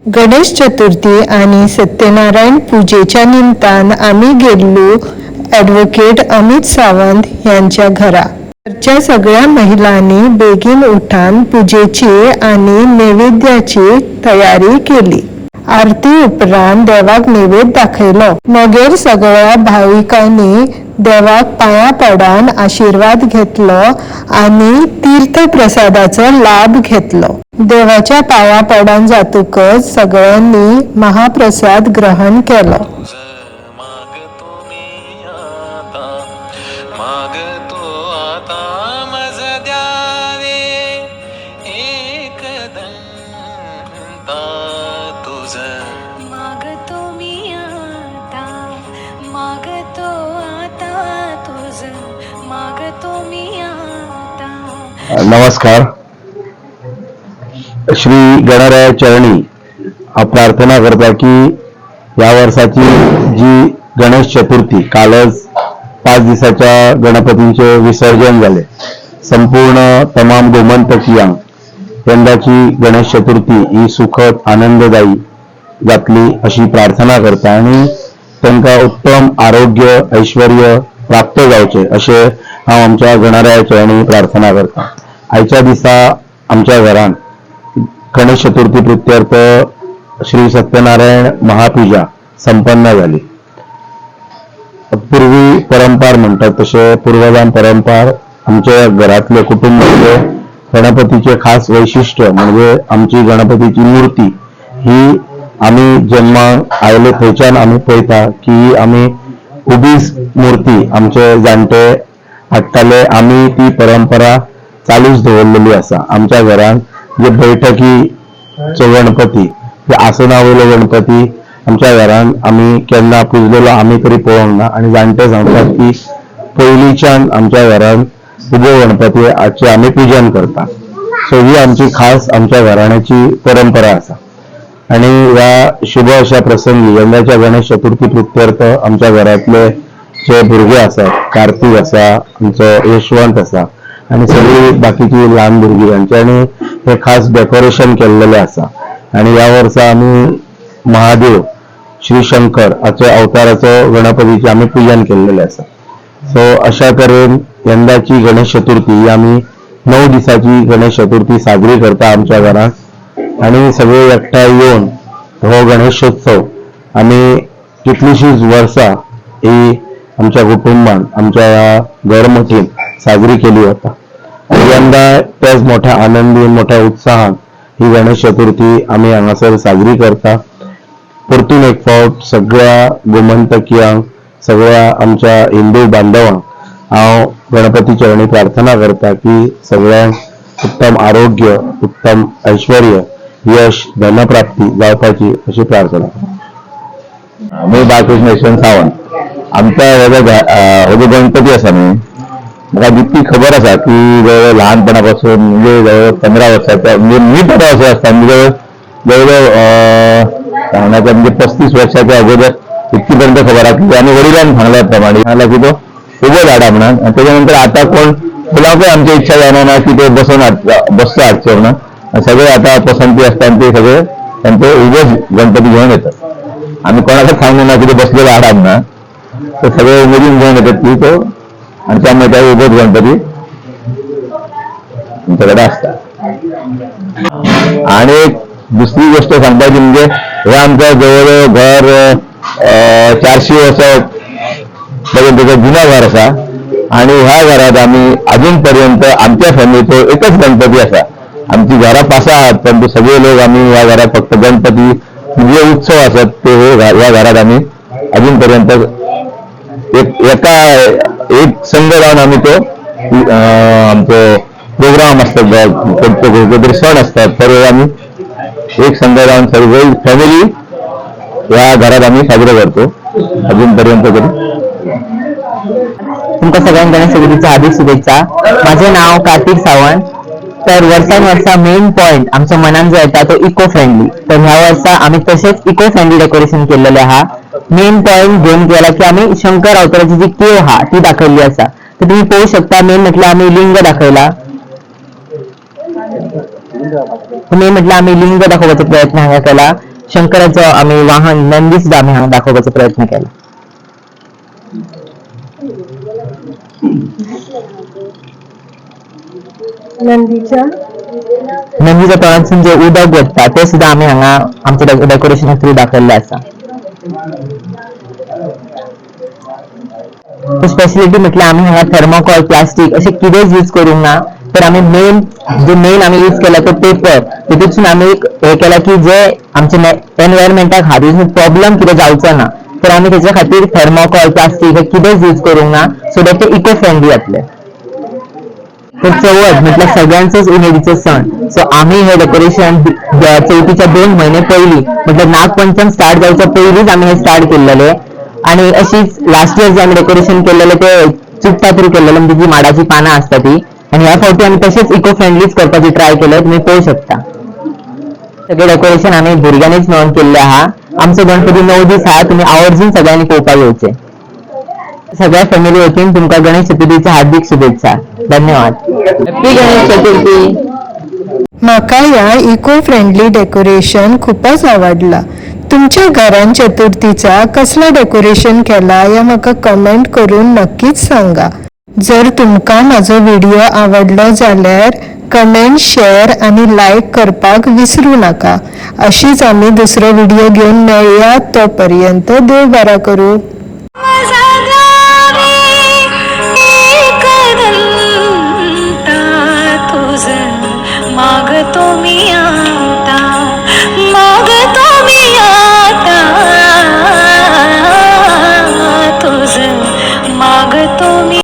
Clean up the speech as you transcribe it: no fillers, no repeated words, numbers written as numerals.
गणेश चतुर्थी आणि सत्यनारायण पूजेच्या निमतान आम्ही गेल्लो ॲडव्होकेट अमित सावंत यांच्या घरा. घरच्या सगळ्या महिलांनी बेगीन उठान पूजेची आणि नैवेद्याची तयारी केली. आरती उपरांत देवाक नैवेद्य दाखयलो. मागीर सगळ्या भाविकांनी देवाक पाया पडान आशीर्वाद घेतलो आणि तीर्थप्रसादाचो लाभ घेतलो. देवाच्या पाया पडान जातकच सगळ्यांनी महाप्रसाद ग्रहण केलो. नमस्कार. श्री गणराया चरणी प्रार्थना करता की या वर्षाची जी गणेश चतुर्थी कालच 5 दिवसाच्या गणपतींचे विसर्जन झाले. संपूर्ण तमाम गोमंतकीयांक यंदाची गणेश चतुर्थी ही सुखद आनंददायी जातली अशी प्रार्थना करता आणि त्यांना उत्तम आरोग्य ऐश्वर्य प्राप्त जावचे असे हांव आमच्या गणराया चरणी प्रार्थना करता. आयच्या दिसा आमच्या घरान गणेश चतुर्थी प्रित्यर्थ श्री सत्यनारायण महापूजा संपन्न झाली. पूर्वी परंपार म्हणतात तसे पूर्वजां परंपार आमच्या घरातले कुटुंबातले गणपतीचे खास वैशिष्ट्य म्हणजे आमची गणपतीची मूर्ती ही आम्ही जन्माक आयले थंयच्यान आम्ही पळयता की आम्ही उबी मूर्ती आमचे जाणटे हाडटाले. आम्ही ती परंपरा चालूच दवरलेली आसा. आमच्या घरान जे बैठकीचो गणपती जे आसनावयलो गणपती आमच्या घरान आम्ही केन्ना पुजलेलो आम्ही तरी पळोवंक ना आणि जाणटे सांगतात की पयलींच्यान आमच्या घरान उबो गणपती हाचे आम्ही पूजन करता. सो ही आमची खास आमच्या घराण्याची परंपरा आसा. आणि या शुभ अशा प्रसंगी यंदाच्या गणेश चतुर्थी प्रित्यर्थ आमच्या घरातले जे भुरगे आसात, कार्तिक आसा, आमचो यशवंत आसा आणि सगळी बाकीची लहान भुरगीं यांच्यानी हे खास डेकोरेशन केलेले आसा. आणि या वर्सा आम्ही महादेव श्री शंकर हाचो अवताराचो गणपतीचे आम्ही पूजन केलेले आसा. सो अशा तरेन यंदाची गणेश चतुर्थी ही आम्ही 9 दिसाची गणेश चतुर्थी साजरी करता आमच्या घरात. आणि सगळे एकठांय येऊन हो गणेशोत्सव आम्ही कितलीशीच वर्सां ही आमच्या कुटुंबान आमच्या घरमठीन साजरी केली वता. यंदा तेच मोठ्या आनंदी मोठ्या उत्साहान ही गणेश चतुर्थी आम्ही हांगासर साजरी करता. परतून एक फावट सगळ्या गोमंतकीयांक सगळ्या आमच्या हिंदू बांधवांक हांव गणपती चरणी प्रार्थना करता की सगळ्यांक उत्तम आरोग्य उत्तम ऐश्वर्य यश धनप्राप्ती जावपाची अशी प्रार्थना. मी बाळकृष्ण यशवंत सावंत. आमच्या हो जो गणपती आसा न्ही म्हाका जितकी खबर आसा की जवळ लहानपणापासून म्हणजे जवळ 15 वर्साच्या म्हणजे मी 15 वर्ष असताना जवळ सांगण्याचा म्हणजे 35 वर्षाच्या अगोदर इतकीपर्यंत खबर आसली आणि वडिलांनी सांगल्या प्रमाणे सांगला की तो उभो झाडा म्हणून. त्याच्यानंतर आता कोण फुलांकूय आमची इच्छा जाणा ना की ते बसतो हाडचे म्हणून. सगळे आता पसंती असतात ते सगळे त्यांचे उभेच गणपती घेऊन येतात. आम्ही कोणालाच सांगू ना की ते बसलेले हाडा ना तर सगळे उमेदीन घेऊन येतात की तो आणि त्यामुळे त्या उभेच गणपती आमच्याकडे असतात. आणि दुसरी गोष्ट सांगताची म्हणजे हे आमचं जवळ घर 400 वर्षापर्यंतचं जुनं घर असा आणि ह्या घरात आम्ही अजूनपर्यंत आमच्या फॅमिलीचो एकच गणपती असा. आमची घरा 5 आहात पण ते सगळे लोक आम्ही या घरात फक्त गणपती जे उत्सव असतात ते या घरात आम्ही अजूनपर्यंत एक संघ लावून आम्ही तो आमचो प्रोग्राम असतात कोणते सण असतात तर आम्ही एक संघ लावून सगळी फॅमिली या घरात आम्ही साजरा करतो अजूनपर्यंत तरी. तुमका सगळ्यांना गणेश चतुर्थीच्या हार्दिक शुभेच्छा. माझे नाव कार्तिक सावंत. तर वर्षानुवर्षा मेन पॉइंट आमच्या मनात जो येता तो इको फ्रेंडली. तर ह्या वर्षा आम्ही तसेच इको फ्रेंडली डेकोरेशन केलेले आहा. मेन पॉइंट घेऊन गेला की आम्ही शंकर अवताराची जी केव हा ती दाखवली असा. तर तुम्ही पाहू शकता मेन म्हटलं आम्ही लिंग दाखवला. तुम्ही म्हटलं आम्ही लिंग दाखवण्याचा प्रयत्न केला. शंकराचं आम्ही वाहन नंदी सुद्धा आम्ही हांगा दाखवण्याचा प्रयत्न केला. नंदीच्या तोंडातून जे उदक वता ते सुद्धा आम्ही हांगा आमच्या डेकोरेशन थ्रू दाखवले असा. स्पेशलिटी म्हटल्यार आम्ही हांगा थर्मोकॉल प्लास्टिक असे कितेंच यूज करूंक ना. तर आम्ही मेन आम्ही यूज केला तो पेपर. तितून आम्ही हे केला की जे आमच्या एनवायरमेंटाक हातून प्रॉब्लेम कितें जावचो ना. तर आम्ही त्याच्या खातीर थर्मोकॉल प्लास्टिक हे कितेंच यूज करूंक ना, सो दॅट ते इको फ्रेंडली जातले. तर चवथ म्हटल्यार सगळ्यांचोच उमेदीचो सण. सो आम्ही हे डेकोरेशन चवथीच्या 2 महिने पयलीं म्हटल्यार नागपंचम स्टार्ट जावच्या पयलींच आम्ही हे स्टार्ट केल्लेले. आणि अशीच लास्ट इयर जे आम्ही डेकोरेशन केलेले ते चुट्टा थ्रू केलेले, म्हणजे जी माडाची पानां असता ती. आणि ह्या फावटी आम्ही तसेच इको फ्रेंडलीच करपाची ट्राय केलं. तुम्ही पळोवंक शकता सगळे डेकोरेशन आम्ही भुरग्यांनीच मेळून केल्ले आहा. आमचो गणपती 9 दीस आहा. तुम्ही आवर्जून सगळ्यांनी पळोवपाक येवचे. सगळ्या फॅमिली वतीन तुमकां गणेश चतुर्थीच्या हार्दिक शुभेच्छा. धन्यवाद. हॅपी गणेश चतुर्थी. म्हाका ह्या इको फ्रेंडली डेकोरेशन खूपच आवडला. तुमच्या घरान चतुर्थीचा कसला डेकोरेशन केला या म्हाका कमेंट करून नक्कीच सांगा. जर तुमकां म्हजो व्हिडिओ आवडलो जाल्यार कमेंट, शेअर आणि लाईक करपाक विसरू नका. अशीच आम्ही दुसरो व्हिडिओ घेऊन मेळया. तोपर्यंत देव बरा करू. मागतो मी